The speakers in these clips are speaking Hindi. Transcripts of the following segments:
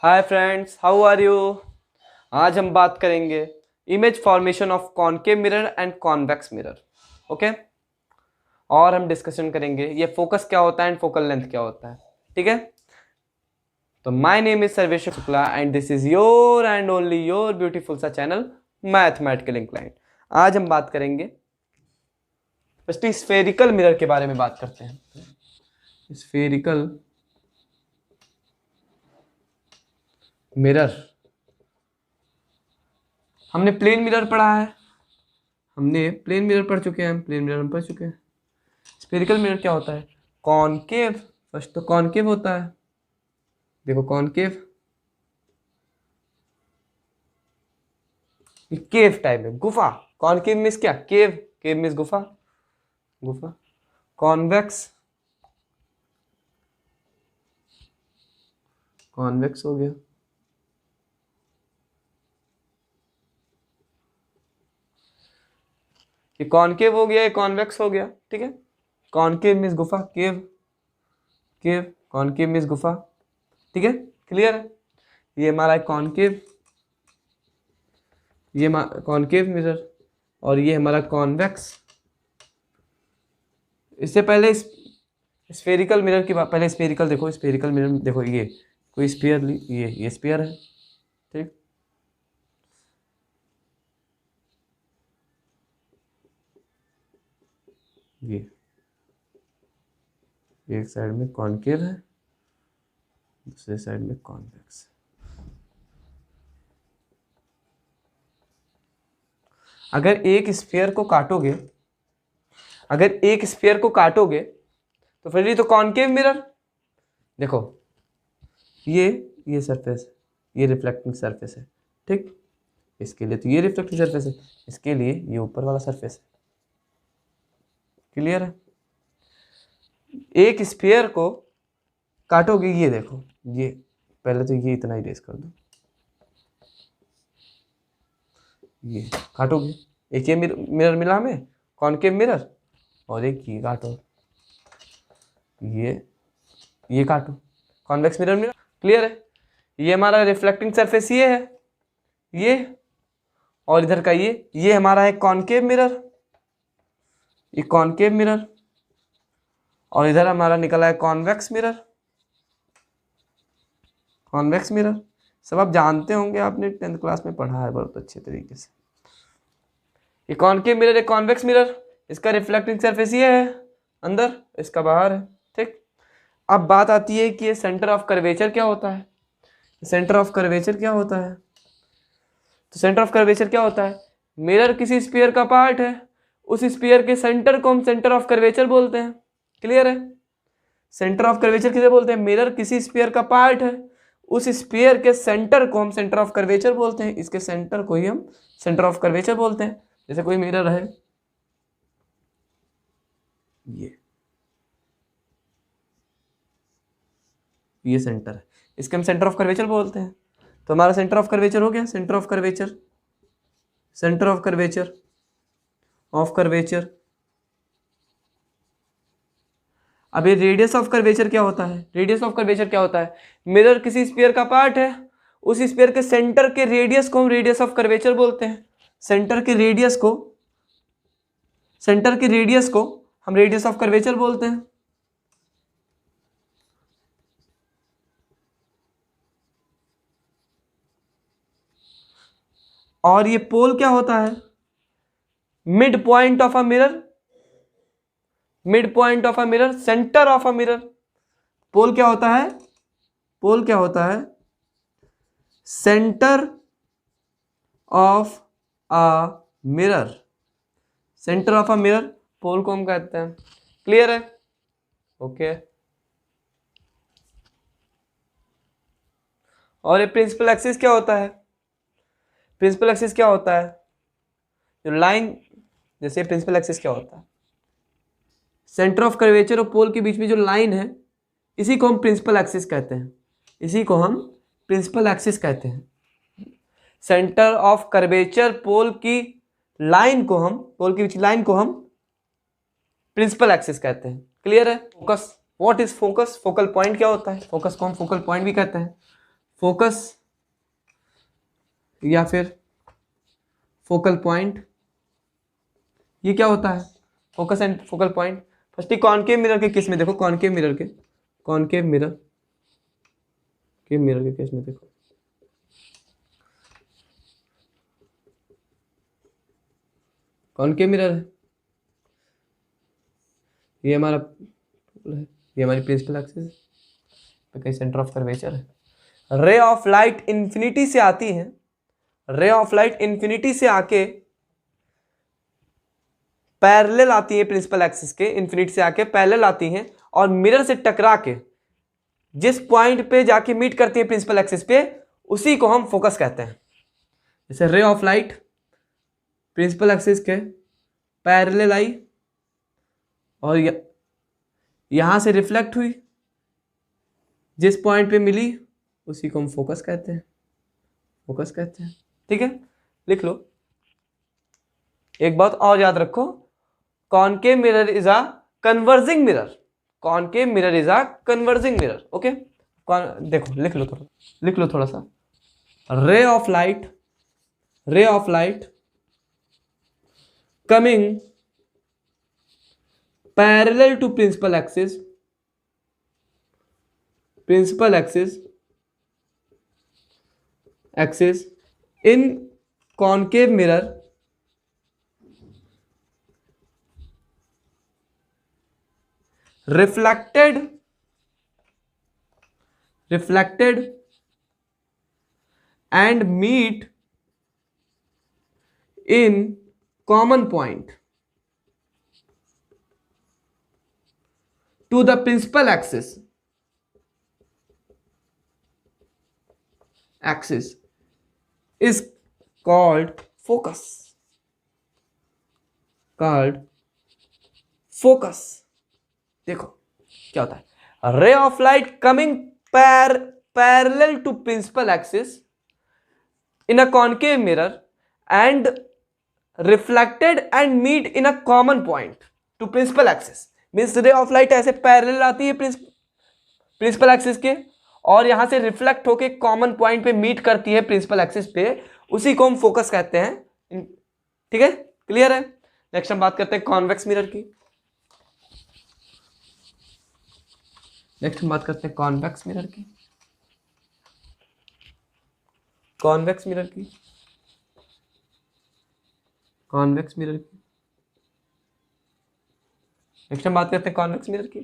Hi friends, how are you. आज हम बात करेंगे image formation of concave mirror and convex mirror. Okay, और हम डिस्कशन करेंगे ये फोकस क्या होता है एंड फोकल लेंथ क्या होता है। ठीक है, तो my name is Sarvesh Shukla and this is your and only your beautiful सा चैनल मैथमेटिकल इंक्लाइंड। आज हम बात करेंगे फर्स्ट स्फेरिकल मिरर के बारे में बात करते हैं। स्फेरिकल मिरर, हमने प्लेन मिरर पढ़ा है, हमने प्लेन मिरर पढ़ चुके हैं, प्लेन मिरर हम पढ़ चुके हैं। स्फेरिकल मिरर क्या होता है? कॉनकेव, फर्स्ट तो कॉनकेव होता है। देखो कॉनकेव, केव टाइप है, गुफा। कॉनकेव मीन्स क्या? केव, केव मीन्स गुफा, गुफा। कॉन्वेक्स, कॉन्वेक्स हो गया। ये कॉनकेव हो गया, ये कॉन्वेक्स हो गया। ठीक है, कॉनकेव मीन्स गुफा, केव, केव, कॉनकेव मीन्स गुफा। ठीक है, क्लियर है। ये हमारा कॉनकेव, ये कॉनकेव मिरर, और ये हमारा कॉन्वेक्स। इससे पहले स्फेरिकल मिरर की बात, पहले स्फेरिकल देखो, स्फेरिकल मिरर देखो, ये कोई स्फीयर, ये स्फीयर है। ठीक, ये एक साइड में कॉनकेव है, दूसरे साइड में कॉन्वेक्स। अगर एक स्फीयर को काटोगे, अगर एक स्फीयर को काटोगे तो फिर ये तो कॉनकेव मिरर। देखो ये सरफेस, ये रिफ्लेक्टिंग सरफेस है। ठीक, इसके लिए तो ये रिफ्लेक्टिंग सरफेस है, इसके लिए ये ऊपर वाला सरफेस है। क्लियर है। एक स्फीयर को काटोगे, ये देखो, ये पहले तो ये इतना इरेज कर दो, ये काटोगे, एक ये मिरर मिला हमें कॉनकेव मिरर, और एक ये काटो, ये काटो, कॉन्वेक्स मिरर मिला। क्लियर है। ये हमारा रिफ्लेक्टिंग सरफेस ये है, ये, और इधर का ये हमारा है कॉनकेव मिरर, ये कॉनकेव मिरर, और इधर हमारा निकला है कॉन्वेक्स मिरर, कॉन्वेक्स मिरर। सब आप जानते होंगे, आपने 10th क्लास में पढ़ा है बहुत अच्छे तरीके से। ये कॉनकेव मिरर है, कॉन्वेक्स मिरर, इसका रिफ्लेक्टिंग सरफेस ये है अंदर, इसका बाहर है। ठीक, अब बात आती है कि ये सेंटर ऑफ कर्वेचर क्या होता है। सेंटर ऑफ कर्वेचर क्या होता है? तो सेंटर ऑफ कर्वेचर क्या होता है? मिरर किसी स्फीयर का पार्ट है, उस स्फीयर के सेंटर को हम सेंटर ऑफ कर्वेचर बोलते हैं। क्लियर है। सेंटर ऑफ कर्वेचर किसे बोलते हैं? मिरर किसी स्फीयर का पार्ट है, उस स्फीयर के सेंटर को हम सेंटर ऑफ कर्वेचर बोलते हैं, इसके सेंटर को ही हम सेंटर ऑफ कर्वेचर बोलते हैं। जैसे कोई मिरर है, ये सेंटर है, इसके हम सेंटर ऑफ कर्वेचर बोलते हैं। तो हमारा सेंटर ऑफ कर्वेचर हो गया, centre of curvature, centre of curvature, of curvature. अब ये रेडियस ऑफ कर्वेचर क्या होता है? रेडियस ऑफ कर्वेचर क्या होता है? मिरर किसी स्फीयर का पार्ट है, उस स्फीयर के सेंटर के रेडियस को हम रेडियस ऑफ कर्वेचर बोलते हैं। सेंटर के रेडियस को, सेंटर के रेडियस को हम रेडियस ऑफ कर्वेचर बोलते हैं। और ये पोल क्या होता है? Mid point of a mirror, mid point of a mirror, centre of a mirror. Pole क्या होता है? पोल क्या होता है? Centre of a mirror, centre of a mirror, pole को हम कहते हैं। क्लियर है। ओके, और ये प्रिंसिपल एक्सिस क्या होता है? प्रिंसिपल एक्सिस क्या होता है? जो लाइन, जैसे प्रिंसिपल एक्सिस क्या होता है? सेंटर ऑफ कर्वेचर और पोल के बीच में जो लाइन है, इसी को हम प्रिंसिपल एक्सिस कहते हैं, इसी को हम प्रिंसिपल एक्सिस कहते हैं। सेंटर ऑफ कर्वेचर पोल की लाइन को हम, पोल की बीच लाइन को हम प्रिंसिपल एक्सिस कहते हैं। क्लियर है। Focus, what is focus? Focal point क्या होता है? फोकस को हम फोकल पॉइंट भी कहते हैं। फोकस या फिर फोकल पॉइंट, ये क्या होता है? Focus and focal point. First concave mirror के केस में देखो, कॉनकेव मिरर के केस में देखो, कॉनकेव मिरर है, ये हमारा है, ये हमारी प्रिंसिपल एक्सिस है, कहीं सेंटर ऑफ कर्वेचर है। रे ऑफ लाइट इंफिनिटी से आती है, रे ऑफ लाइट इंफिनिटी से आके पैरेलल आती है प्रिंसिपल एक्सिस के, इंफिनिटी से आके पैरेलल आती हैं और मिरर से टकरा के जिस पॉइंट पे जाके मीट करती है प्रिंसिपल एक्सिस पे, उसी को हम फोकस कहते हैं। जैसे ray of light principal axis के पैरेलल आई और यहां से रिफ्लेक्ट हुई, जिस पॉइंट पे मिली उसी को हम फोकस कहते हैं, फोकस कहते हैं। ठीक है, लिख लो। एक बात और याद रखो, concave mirror is a converging mirror, concave mirror is a converging mirror. Okay, देखो लिख लो थोड़ा सा। Ray of light coming parallel to principal axis in concave mirror reflected and meet in common point to the principal axis is called focus, देखो क्या होता है। Ray of light coming parallel to principal axis in a concave mirror and reflected and meet in a common point to principal axis, means ray of light ऐसे पैरेलल आती है प्रिंसिपल एक्सिस के और यहां से रिफ्लेक्ट होके कॉमन पॉइंट पे मीट करती है प्रिंसिपल एक्सिस पे, उसी को हम फोकस कहते हैं। ठीक है, क्लियर है। नेक्स्ट हम बात करते हैं कॉन्वेक्स मिरर की। कॉन्वेक्स मिरर की नेक्स्ट हम बात करते हैं कॉन्वेक्स मिरर की।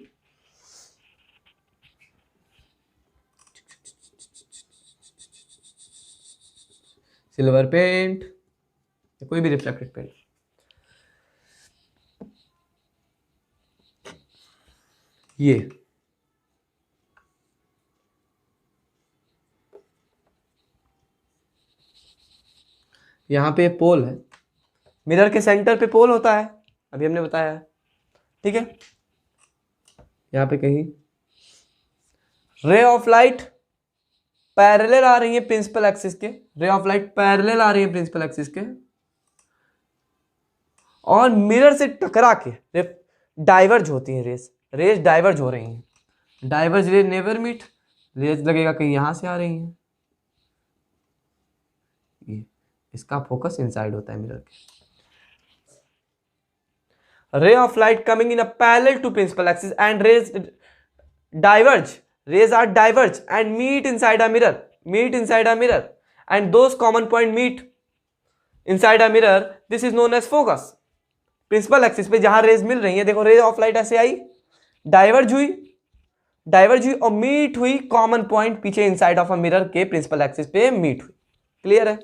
सिल्वर पेंट या कोई भी रिफ्लेक्टेड पेंट, ये यहां पे पोल है, मिरर के सेंटर पे पोल होता है, अभी हमने बताया है। ठीक है, यहां पे कहीं रे ऑफ लाइट पैरेलल आ रही है प्रिंसिपल एक्सिस के, और मिरर से टकरा के डाइवर्ज होती हैं रेज डाइवर्ज हो रही हैं। Diverge rays never meet, rays लगेगा कहीं यहां से आ रही हैं, इसका फोकस इनसाइड होता है मिरर के। Ray of light coming in a parallel to principal axis and rays are diverge and meet inside a mirror and those common point meet inside a mirror, this is known as focus। Principal axis पे जहां रेज मिल रही है, देखो रे ऑफ लाइट ऐसे आई, डाइवर्ज हुई और मीट हुई कॉमन पॉइंट पीछे इनसाइड ऑफ अ मिरर के प्रिंसिपल एक्सिस पे मीट हुई। क्लियर है।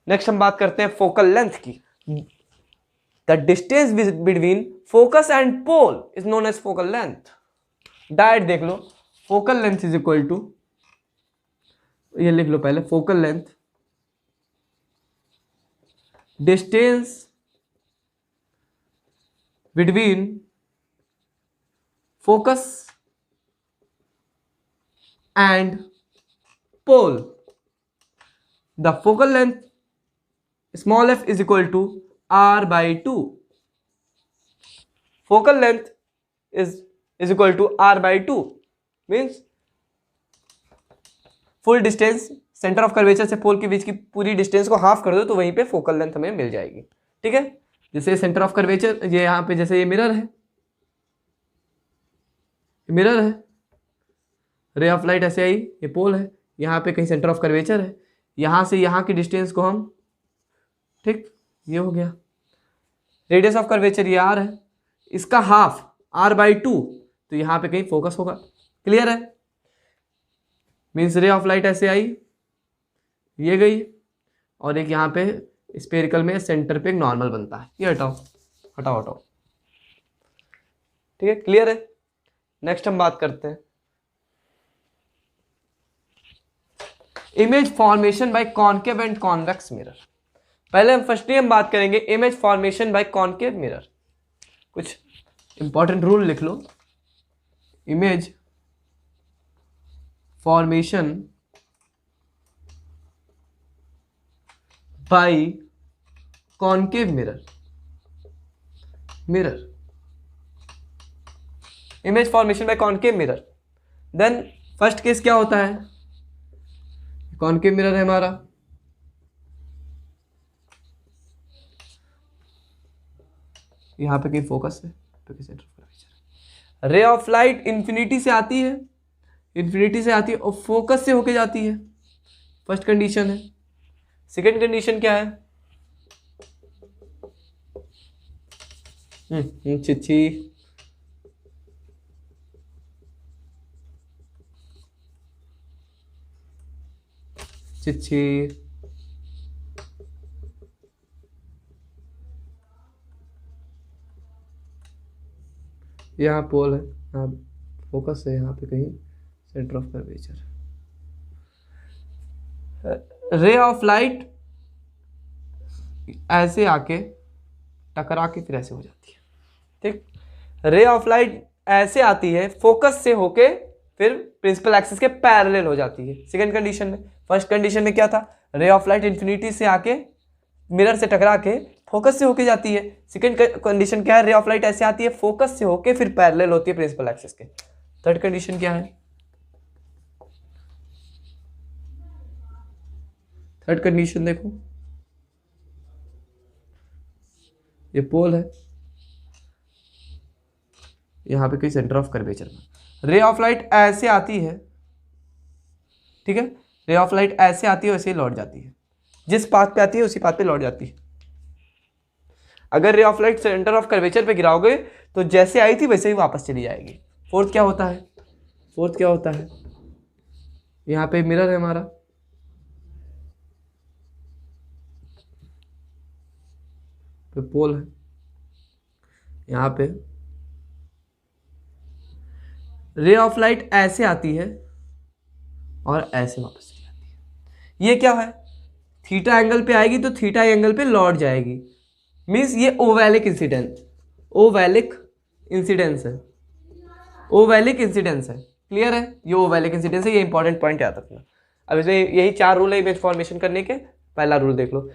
नेक्स्ट हम बात करते हैं फोकल लेंथ की। The distance between focus and pole is known as focal length. Direct देख लो, focal length is equal to, ये लिख लो पहले, focal length distance between focus and pole. The focal length small f is equal to r/2। focal length is equal to r/2 means full distance centre of curvature से पोल के बीच की पूरी डिस्टेंस को हाफ कर दो तो वहीं पे फोकल लेंथ हमें मिल जाएगी। ठीक है, जैसे सेंटर ऑफ कर्वेचर ये यहाँ पे, जैसे ये मिरर है, मिरर है, रे ऑफ लाइट ऐसे आई, ये पोल है, यहाँ पे कहीं सेंटर ऑफ कर्वेचर है, यहाँ से यहाँ की डिस्टेंस को हम, ठीक, ये हो गया, रेडियस ऑफ कर्वेचर ये आर है, इसका हाफ r/2, तो यहाँ पे कहीं फोकस होगा। क्लियर है, मीन्स रे ऑफ लाइट ऐसे आई, ये गई, और एक यहाँ पे स्पेरिकल में सेंटर पे एक नॉर्मल बनता है, ये हटाओ हटाओ हटाओ। ठीक है, क्लियर है। नेक्स्ट हम बात करते हैं image formation by concave and convex mirror. पहले हम फर्स्टली हम बात करेंगे image formation by concave mirror. कुछ इंपॉर्टेंट रूल लिख लो। Image formation by concave mirror, mirror, image formation by concave mirror. Then first case क्या होता है, कॉनकेव मिरर है हमारा, यहां पे कहीं फोकस है, रे ऑफ लाइट इंफिनिटी से आती है, इंफिनिटी से आती है और फोकस से होके जाती है, फर्स्ट कंडीशन है। सेकेंड कंडीशन क्या है, चिच्छी, चिच्छी, यहाँ पोल है, यहाँ फोकस है, यहाँ पे कहीं सेंटर ऑफ कर्वेचर। रे ऑफ लाइट ऐसे आके टकरा के फिर ऐसे हो जाती है। ठीक, रे ऑफ लाइट ऐसे आती है, फोकस से होके फिर प्रिंसिपल एक्सिस के पैरेलल हो जाती है सेकंड कंडीशन में। फर्स्ट कंडीशन में क्या था, रे ऑफ लाइट इंफिनिटी से आके मिरर से टकरा के फोकस से होके जाती है। सेकंड कंडीशन क्या है, रे ऑफ लाइट ऐसे आती है, फोकस से होके फिर पैरेलल होती है प्रिंसिपल एक्सिस के। थर्ड कंडीशन क्या है, थर्ड कंडीशन देखो, ये पोल है, यहां पे कहीं सेंटर ऑफ कर्वेचर में रे ऑफ लाइट ऐसे आती है, ठीक है, रे ऑफ लाइट ऐसे आती है वैसे ही लौट जाती है, जिस पाथ पे आती है उसी पाथ पे लौट जाती है। अगर रे of light centre of curvature पे गिराओगे तो जैसे आई थी वैसे ही वापस चली जाएगी। फोर्थ क्या होता है, फोर्थ क्या होता है, यहाँ पे मिरर है हमारा, पे पोल है, यहाँ पे रे ऑफ लाइट ऐसे आती है और ऐसे वापस चली जाती है। ये क्या है, थीटा एंगल पे आएगी तो थीटा एंगल पे लौट जाएगी, मीन्स ये ओवैलिक इंसिडेंस, ओवैलिक इंसिडेंस है, ओवैलिक इंसिडेंस है। क्लियर है, ये ओवैलिक इंसिडेंस है, ये इंपॉर्टेंट पॉइंट याद रखना। अब इसमें यही 4 रूल है इमेज फॉर्मेशन करने के। पहला रूल देख लो,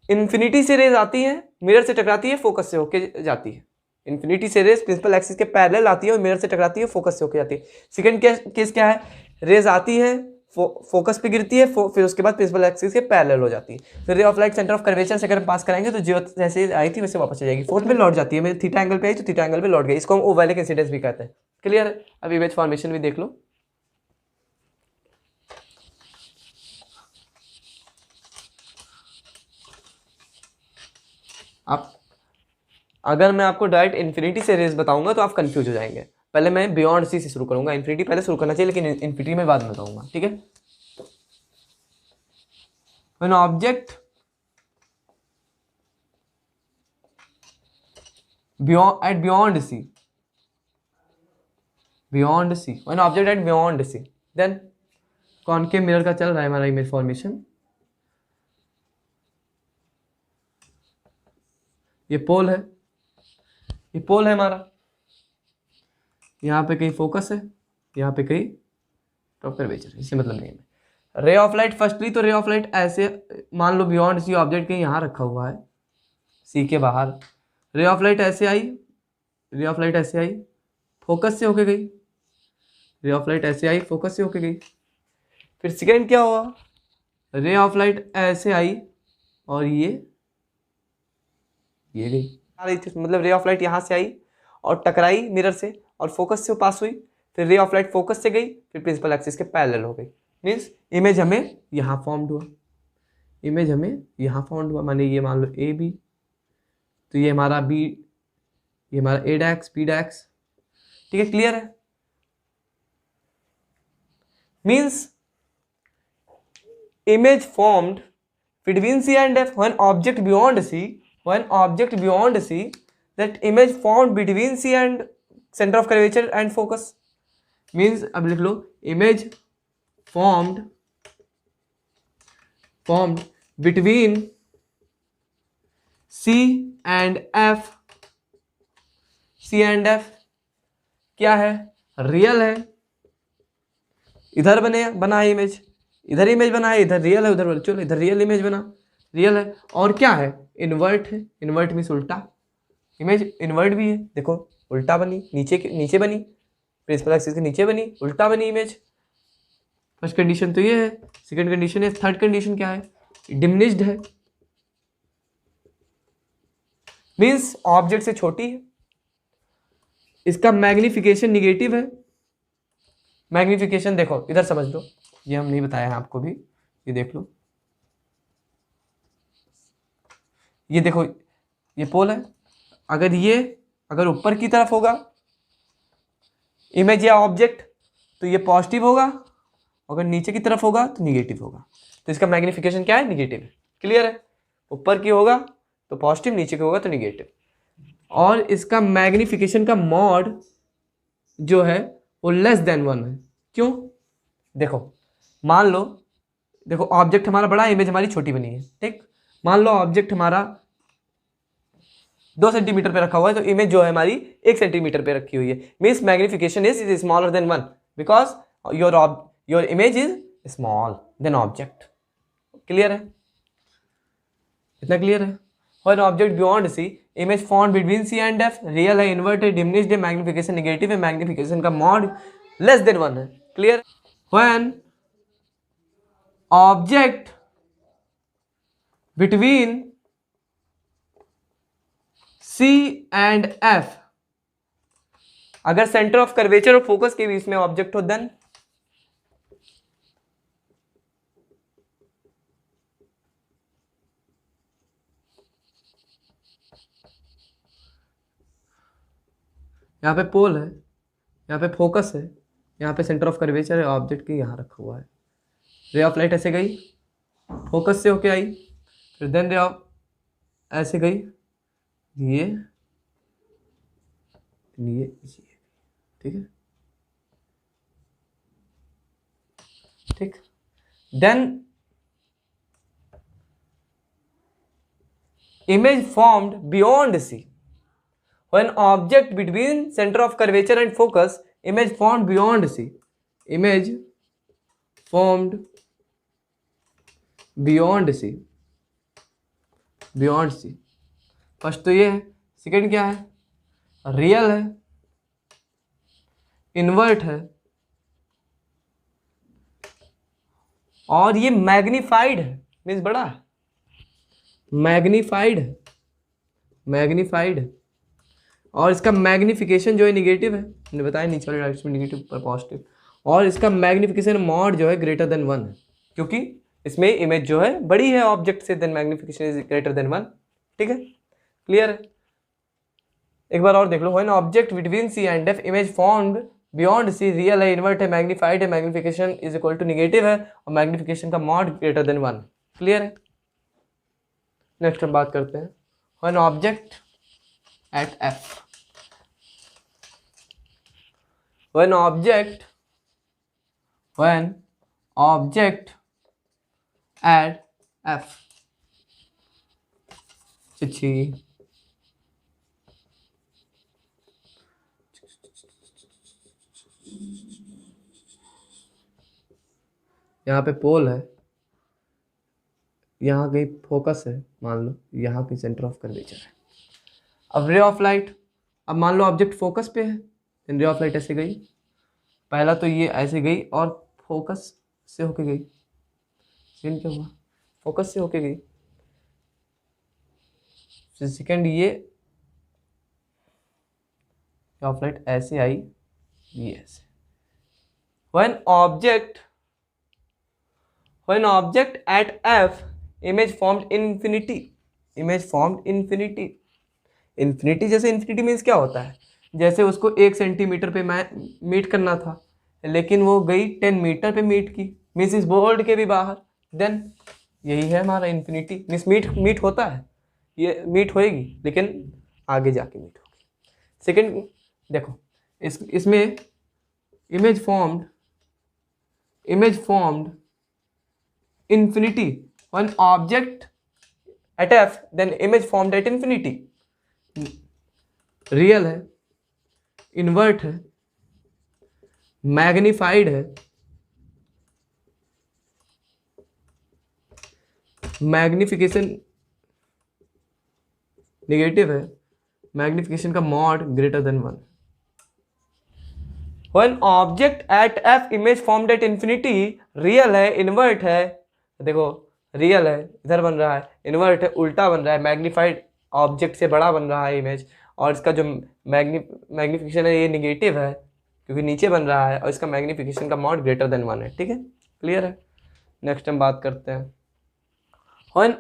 इन्फिनिटी से रेज आती है, मिरर से टकराती है, फोकस से होके जाती है। इन्फिनिटी से रेज प्रिंसिपल एक्सिस के पैरेलल आती है और मिरर से टकराती है, फोकस से होके जाती है। सेकंड केस क्या है, रेज आती है, फोकस पे गिरती है, फिर उसके बाद प्रिंसिपल एक्सिस के पैरेलल हो जाती है। फिर रे of light centre of curvature से अगर हम पास कराएंगे तो जो जैसे आई थी वैसे वापस चली जाएगी। फोर्थ में लौट जाती है, मेरे थीटा एंगल पे आई तो थीटा एंगल पे लौट गई, इसको हम ओवैलिक इंसिडेंस भी कहते हैं। क्लियर है, अब इमेज फॉर्मेशन भी देख लो। आप अगर मैं आपको डायरेक्ट इन्फिनिटी से रेस बताऊंगा तो आप कंफ्यूज हो जाएंगे। पहले मैं बियॉन्ड सी से शुरू करूंगा, इन्फिनिटी पहले शुरू करना चाहिए लेकिन इन्फिनिटी में बाद में बताऊंगा। ठीक है, when object beyond C, beyond C, when object at beyond C, then concave mirror का चल रहा है हमारा इमेज फॉर्मेशन। ये पोल है, ये पोल है हमारा, यहाँ पे कहीं फोकस है, यहाँ पे कहीं टॉप कर्वेचर है, इससे मतलब नहीं है। रे ऑफ लाइट फर्स्टली तो रे ऑफ लाइट ऐसे, मान लो बियॉन्ड सी ऑब्जेक्ट कहीं यहाँ रखा हुआ है, सी के बाहर, रे ऑफ लाइट ऐसे आई, रे ऑफ लाइट ऐसे आई, फोकस से होके गई, रे ऑफ लाइट ऐसे आई, फोकस से होके गई। फिर सेकेंड क्या हुआ, रे ऑफ लाइट ऐसे आई और ये गई आ रही थी, मतलब रे ऑफ लाइट यहाँ से आई और टकराई मिरर से और फोकस से पास हुई, फिर रे ऑफ लाइट फोकस से गई, फिर प्रिंसिपल एक्सिस के पैरेलल हो गई। मीन्स इमेज हमें यहाँ फॉर्म्ड हुआ, इमेज हमें यहाँ फॉर्म्ड हुआ, माने ये मान लो ए बी, तो ये हमारा बी, ये हमारा ए डैक्स बी डैक्स, ठीक है, क्लियर है। Means image formed between C and F when object beyond C, that image formed between C and center of curvature and focus, means अब लिख लो image formed between C and F क्या है, रियल है, इधर बना है इमेज, इधर इमेज बना है, इधर रियल है, उधर चलो इधर रियल इमेज बना, रियल है, और क्या है, इन्वर्ट है, इन्वर्ट मीन्स उल्टा, इमेज इन्वर्ट भी है, देखो उल्टा बनी, नीचे बनी, प्रिंसिपल एक्सिस के नीचे बनी, उल्टा बनी इमेज। फर्स्ट कंडीशन तो ये है, सेकंड कंडीशन है, थर्ड कंडीशन क्या है, डिमिनिश्ड है, मीन्स ऑब्जेक्ट से छोटी है, इसका मैग्निफिकेशन निगेटिव है। मैग्निफिकेशन देखो इधर समझ लो, ये हम नहीं बताया है आपको भी, ये देख लो, ये देखो ये पोल है, अगर ऊपर की तरफ होगा इमेज या ऑब्जेक्ट तो ये पॉजिटिव होगा, अगर नीचे की तरफ होगा तो निगेटिव होगा, तो इसका मैग्निफिकेशन क्या है, निगेटिव है, क्लियर है। ऊपर की होगा तो पॉजिटिव, नीचे की होगा तो निगेटिव, और इसका मैग्निफिकेशन का मॉड जो है वो लेस देन 1 है। क्यों, देखो मान लो, देखो ऑब्जेक्ट हमारा बड़ा है, इमेज हमारी छोटी बनी है, ठीक, मान लो ऑब्जेक्ट हमारा 2 सेंटीमीटर पे रखा हुआ है, तो इमेज जो है हमारी 1 सेंटीमीटर पे रखी हुई है, means magnification is smaller than 1 because your image is small than object, clear है, इतना क्लियर है। When object beyond C, image formed between C and F, real है, इन्वर्टेड, डिमिनिश्ड है, मैग्निफिकेशन निगेटिव है, मैग्निफिकेशन का मॉड लेस देन 1 है, clear. When object between C and F, अगर सेंटर ऑफ कर्वेचर और फोकस के बीच में ऑब्जेक्ट हो, देन यहाँ पे पोल है, यहाँ पे फोकस है, यहाँ पे सेंटर ऑफ कर्वेचर है, ऑब्जेक्ट के यहाँ रखा हुआ है, रे ऑफ लाइट ऐसे गई, फोकस से होके आई, फिर देन रे ऑफ ऐसे गई, ये ठीक है, ठीक, then image formed beyond C, when object between center of curvature and focus, image formed beyond C, image formed beyond C, first तो ये है, सेकंड क्या है, रियल है, इन्वर्ट है, और ये मैग्नीफाइड है, मीन्स बड़ा है, मैग्नीफाइड है, और इसका मैग्निफिकेशन जो है निगेटिव है, मैंने बताया नीचे वाले डायरेक्शन में निगेटिव पर पॉजिटिव, और इसका मैग्निफिकेशन मॉड जो है ग्रेटर देन 1 है, क्योंकि इसमें इमेज जो है बड़ी है ऑब्जेक्ट से, then magnification is greater than 1, ठीक है, क्लियर है। एक बार और देख लो, when object between C and F, image formed beyond C, real है, इन्वर्ट है, मैग्नीफाइड है, magnification is equal to negative है, और मैग्निफिकेशन का मॉड ग्रेटर देन 1, क्लियर है। नेक्स्ट हम बात करते हैं, when object at F, when object at F, चिट्ठी, यहाँ पे पोल है, यहाँ कहीं फोकस है, मान लो यहाँ की सेंटर ऑफ कर्वेचर है, अब रे ऑफ लाइट, अब मान लो ऑब्जेक्ट फोकस पे है, रे ऑफ लाइट ऐसे गई, पहला तो ये ऐसे गई और फोकस से होके गई, सेकंड क्या हुआ, फोकस से होके गई, सेकंड ये ऑफ लाइट ऐसे आई, ये ऐसे। When object at F, image formed infinity, image formed infinity, infinity जैसे infinity मीन्स क्या होता है, जैसे उसको 1 सेंटीमीटर पे मीट करना था लेकिन वो गई 10 मीटर पे मीट की, मीन्स इस बोर्ड के भी बाहर, देन यही है हमारा इन्फिनिटी। मीन्स मीट होता है, ये मीट होएगी लेकिन आगे जाके मीट होगी। सेकंड देखो, इसमें image formed infinity when object at F, then image formed at infinity, real है, इन्वर्ट है, मैग्निफाइड है, मैग्निफिकेशन नेगेटिव है, मैग्निफिकेशन का mod greater than 1। When object at F image formed at infinity, real है, इन्वर्ट है, देखो रियल है इधर बन रहा है, इन्वर्ट है उल्टा बन रहा है, मैग्नीफाइड ऑब्जेक्ट से बड़ा बन रहा है इमेज, और इसका जो मैग्निफिकेशन है ये निगेटिव है क्योंकि नीचे बन रहा है, और इसका मैग्निफिकेशन का मॉड ग्रेटर देन 1 है। ठीक है, क्लियर है। नेक्स्ट हम बात करते हैं when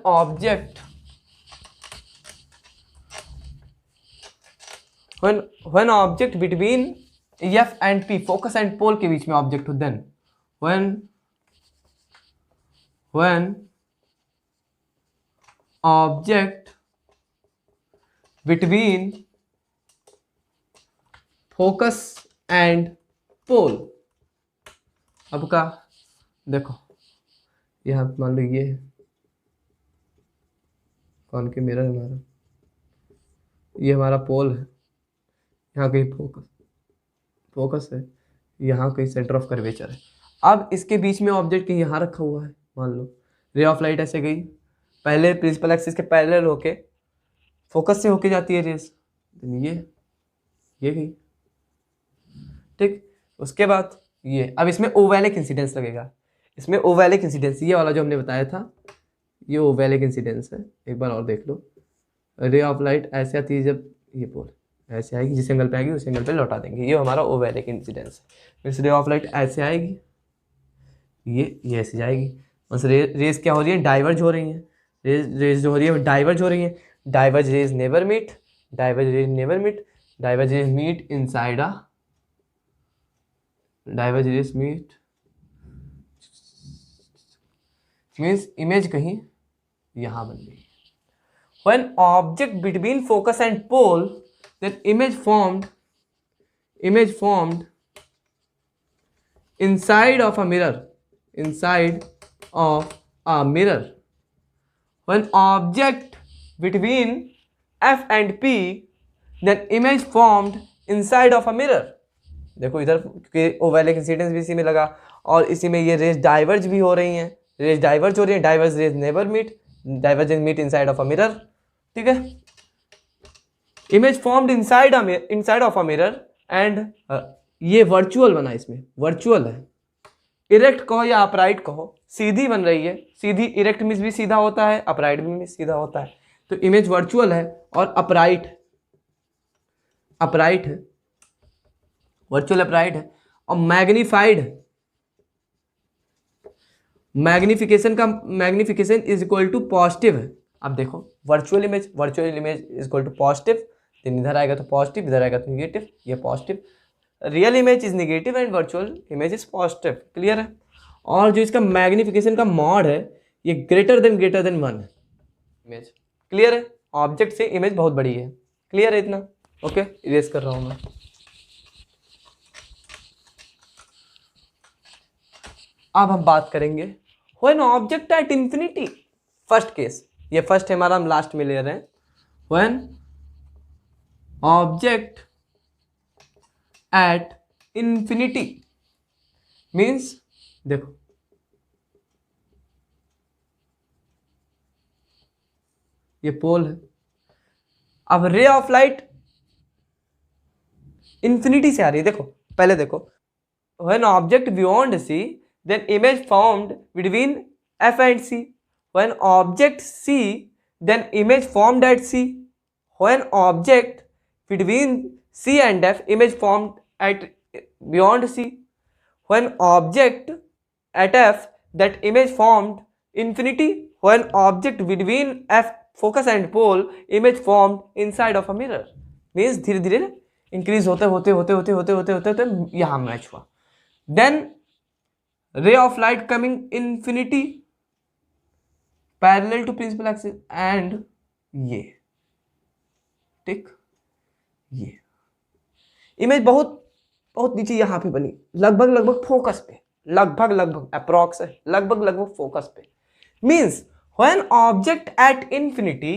object between F and P, focus and pole के बीच में ऑब्जेक्ट हो, then when object between focus and pole, अब का देखो यहां मान लो ये कौन के मिरर हमारा, ये हमारा पोल है, यहाँ कहीं फोकस है, यहाँ कहीं सेंटर ऑफ कर्वेचर है। अब इसके बीच में ऑब्जेक्ट कहीं यहाँ रखा हुआ है, मान लो रे ऑफ लाइट ऐसे गई, पहले प्रिंसिपल एक्सिस के पैरेलल होके फोकस से होके जाती है रेस, ये गई, ठीक। उसके बाद ये, अब इसमें ओवैलिक इंसिडेंस लगेगा, इसमें ओवैलिक इंसिडेंस ये वाला जो हमने बताया था, ये ओवैलिक इंसिडेंस है। एक बार और देख लो, रे ऑफ लाइट ऐसे आती है जब ये पोल ऐसे आएगी, जिस एंगल पे आएगी उस एंगल पे लौटा देंगे, ये हमारा ओवैलिक इंसिडेंस है। रे ऑफ लाइट ऐसे आएगी, ये ऐसे जाएगी, बस रेस क्या हो रही है, डाइवर्ज हो रही हैं, रेस जो हो रही है डाइवर्ज हो रही है, diverge rays never meet, diverge rays never meet, diverge rays meet inside a, diverge rays meet means image कहीं यहाँ बन गई। When object between focus and pole, then image formed inside of a mirror, When object between F and P, then image formed inside of a mirror. देखो इधर क्योंकि ओवैलिक इंसिडेंस भी इसी में लगा, और इसी में ये रेज डाइवर्ज भी हो रही हैं, रेज डाइवर्ज हो रही है, diverge rays never meet, divergence meet inside of a mirror. ठीक है, image formed inside of a mirror and ये वर्चुअल बना, इसमें वर्चुअल है, इरेक्ट कहो या अपराइट कहो, सीधी बन रही है, सीधी इरेक्ट मीन्स भी सीधा होता है, अपराइट भी मीन्स सीधा होता है, तो इमेज वर्चुअल है और अपराइट है, वर्चुअल अपराइट है, और मैग्नीफाइड है, magnification is equal to positive है। अब देखो virtual image is equal to positive, then इधर आएगा तो पॉजिटिव, इधर आएगा तो निगेटिव, ये positive, real image is negative and virtual image is positive. Clear है। और जो इसका मैग्निफिकेशन का मॉड है ये ग्रेटर देन 1 है इमेज। क्लियर है, ऑब्जेक्ट से इमेज बहुत बड़ी है। क्लियर है इतना? ओके, इरेज कर रहा हूं मैं। अब हम बात करेंगे when object at infinity, first case, ये फर्स्ट है हमारा, हम लास्ट में ले रहे हैं। When object at infinity means, देखो ये पोल है, अब रे ऑफ लाइट इंफिनिटी से आ रही है। देखो पहले देखो, when object beyond C then image formed between F and C. When object C, then image formed at C. When object between C and F, image formed at beyond C. When object at F, that image formed infinity. When object between F focus and pole, image formed inside of a mirror. Means धीरे धीरे इंक्रीज होते होते होते होते होते होते होते होते यहाँ मैच हुआ. Then ray of light coming infinity parallel to principal axis and ये ठीक, ये इमेज बहुत बहुत नीचे यहाँ पे बनी, लगभग फोकस पे, लगभग अप्रॉक्स है, लगभग फोकस पे. Means when object at infinity,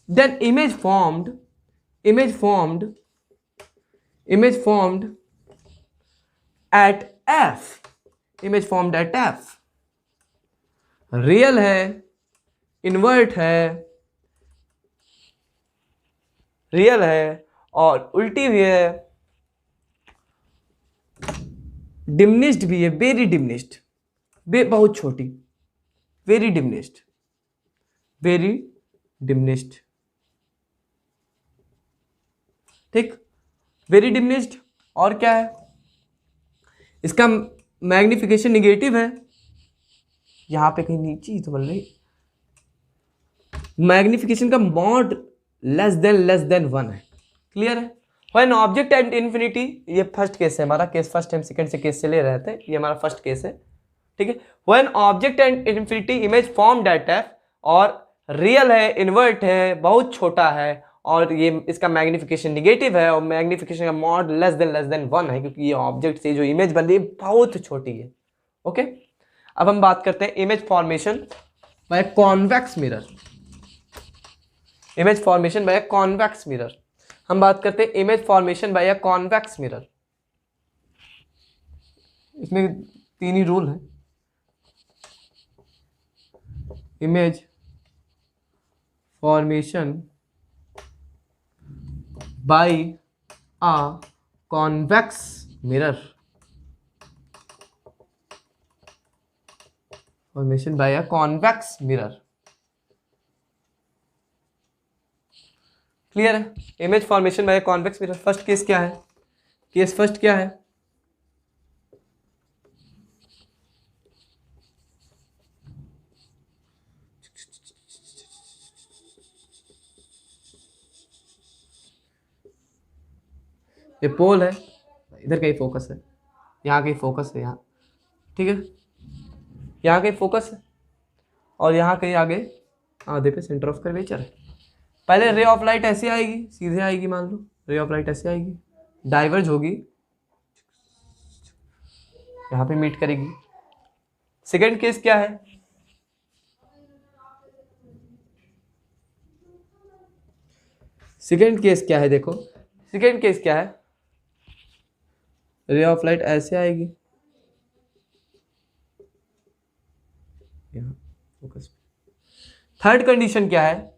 then image formed at F, image formed at F real है, इन्वर्ट है, रियल है और उल्टी भी है, डिमिनिश्ड भी है, वेरी डिमिनिश्ड, बहुत छोटी, वेरी डिमिनिश्ड ठीक, वेरी डिमिनिश्ड. और क्या है, इसका मैग्निफिकेशन निगेटिव है, यहां पे कहीं नीचे ही तो बोल रही, मैग्निफिकेशन का मॉड लेस देन 1 है. क्लियर है. व्हेन ऑब्जेक्ट एट इन्फिनिटी, ये फर्स्ट केस है हमारा, केस फर्स्ट हम सेकंड से केस से ले रहे थे, ये हमारा फर्स्ट केस है. ठीक है. When object at infinity, image formed at F, और रियल है, इन्वर्ट है, बहुत छोटा है, और ये इसका मैग्निफिकेशन निगेटिव है, और मैग्निफिकेशन का मॉड लेस देन 1 है, क्योंकि ये ऑब्जेक्ट से जो इमेज बन रही है बहुत छोटी है. ओके. अब हम बात करते हैं image formation by convex mirror. Image formation by convex mirror, हम बात करते हैं image formation by convex mirror. इसमें 3 ही रूल है. Image formation by a convex mirror, formation by a convex mirror. Clear है. Image formation by convex mirror. First case क्या है, केस फर्स्ट क्या है, ये पोल है, इधर कहीं फोकस है, यहाँ कहीं फोकस है, यहाँ ठीक है, यहाँ कहीं फोकस है, और यहाँ कहीं आगे आधे पे सेंटर ऑफ कर्वेचर है. पहले रे ऑफ लाइट ऐसे आएगी, सीधे आएगी, मान लो रे ऑफ लाइट ऐसे आएगी, डाइवर्ज होगी, यहाँ पे मीट करेगी. सेकेंड केस क्या है, सेकेंड केस क्या है, देखो सेकेंड केस क्या है, रे ऑफ लाइट ऐसे आएगी, यहाँ फोकस. थर्ड कंडीशन क्या है,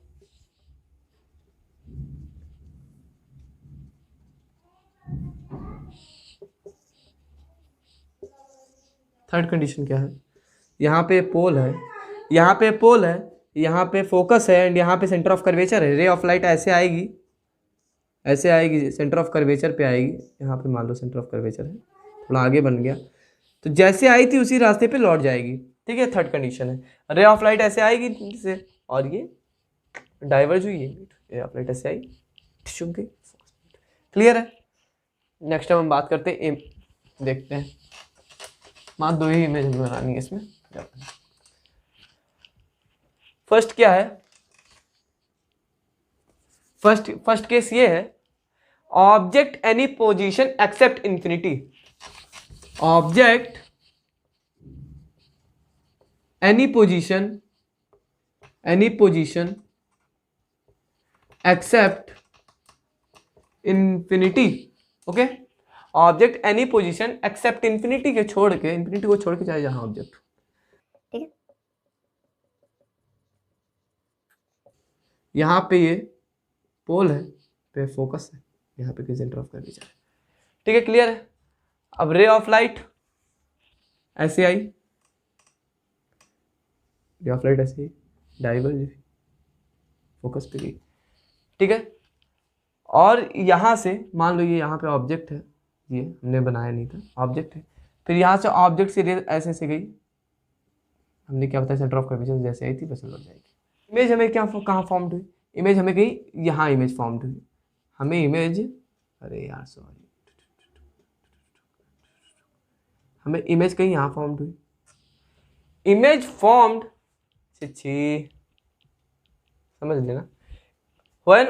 थर्ड कंडीशन क्या है, यहाँ पे पोल है, यहाँ पे पोल है, यहाँ पे फोकस है, एंड यहाँ पे सेंटर ऑफ कर्वेचर है. रे ऑफ लाइट ऐसे आएगी, ऐसे आएगी, सेंटर ऑफ कर्वेचर पे आएगी, यहाँ पे मान लो सेंटर ऑफ कर्वेचर है, थोड़ा आगे बन गया, तो जैसे आई थी उसी रास्ते पे लौट जाएगी. ठीक है, थर्ड कंडीशन है. रे ऑफ लाइट ऐसे आएगी से, और ये डाइवर्ज हुई, रे ऑफ लाइट ऐसे आई, छुप गई. क्लियर है. नेक्स्ट टाइम हम बात करते हैं, देखते हैं, मात्र 2 ही इमेज बनानी है इसमें. फर्स्ट क्या है, फर्स्ट केस ये है, object any position except infinity. Object any position except infinity. Okay. Object any position except infinity को छोड़ के चाहे जहां ऑब्जेक्ट. ठीक है. यहाँ पे ये पोल है, पे फोकस है, यहाँ पे सेंटर ऑफ कर्वेचर है. ठीक है. क्लियर है. अब रे ऑफ लाइट ऐसे आई, रे ऑफ लाइट ऐसे ही डाइवर्ज हुई, फोकस पे गई, ठीक है। और यहाँ से मान लो ये यहाँ पे ऑब्जेक्ट है, ये हमने बनाया नहीं था, ऑब्जेक्ट है, फिर यहाँ से ऑब्जेक्ट से रेज ऐसे से गई, हमने क्या बताया सेंटर ऑफ कर्वेचर जैसे आई थी वैसे लौट जाएगी। इमेज हमें क्या कहाँ फॉर्म्ड हुई, इमेज हमें कहीं यहाँ इमेज फॉर्म्ड हुई, हमें इमेज, अरे यार सॉरी, हमें इमेज कहीं यहाँ फॉर्म्ड हुई, इमेज फॉर्म्ड, छी समझ लेना, when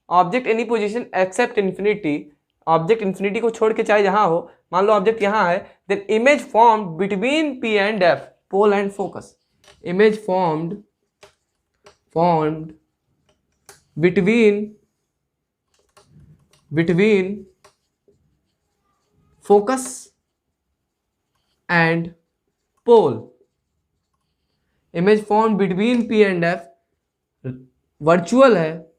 object any position except infinity, object infinity को छोड़ के चाहे जहां हो, मान लो ऑब्जेक्ट यहां है, then image formed between P and F, pole and focus, image formed between focus and pole, image formed between P and F, virtual है,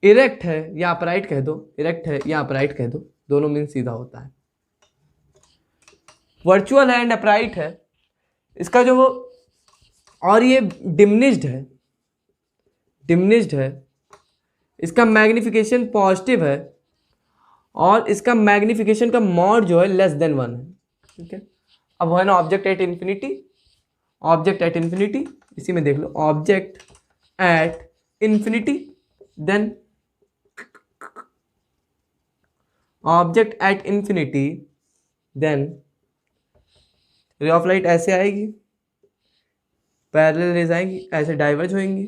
इरेक्ट है या अपराइट कह दो, इरेक्ट है या अपराइट कह दो, दोनों मीन सीधा होता है, वर्चुअल है एंड अपराइट है, इसका जो वो, और ये डिमिनिश्ड है, इसका मैग्निफिकेशन पॉजिटिव है, और इसका मैग्निफिकेशन का मॉड जो है लेस देन 1 है, ठीक है। अब है ना ऑब्जेक्ट एट इन्फिनिटी, इसी में देख लो object at infinity, then object at infinity, then ray of light ऐसे आएगी, पैरेलल रेज आएंगी, ऐसे डाइवर्ज होंगी,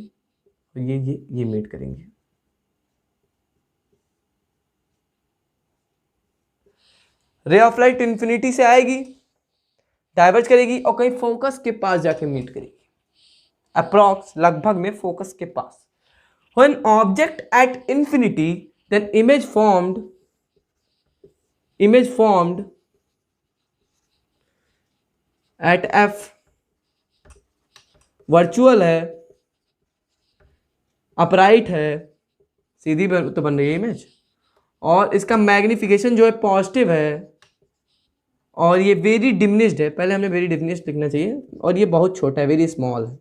ये मीट करेंगे, रे ऑफ लाइट इन्फिनिटी से आएगी, डाइवर्ज करेगी और कहीं फोकस के पास जाके मीट करेगी, अप्रॉक्स लगभग में फोकस के पास। When object at infinity, then image formed at F virtual है, अपराइट है, सीधी तो बन रही है इमेज, और इसका मैग्निफिकेशन जो है पॉजिटिव है, और ये वेरी डिमिनिश्ड है, पहले हमें वेरी डिमिनिश्ड लिखना चाहिए, और ये बहुत छोटा है, वेरी स्मॉल है,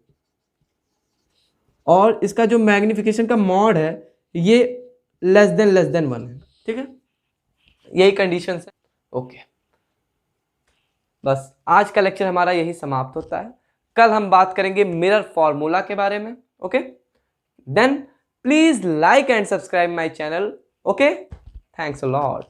और इसका जो मैग्निफिकेशन का मॉड है ये लेस देन 1 है, ठीक है, यही कंडीशन है। ओके, बस आज का लेक्चर हमारा यही समाप्त होता है, कल हम बात करेंगे मिरर फॉर्मूला के बारे में। Okay, then please like and subscribe my channel. Okay, thanks a lot.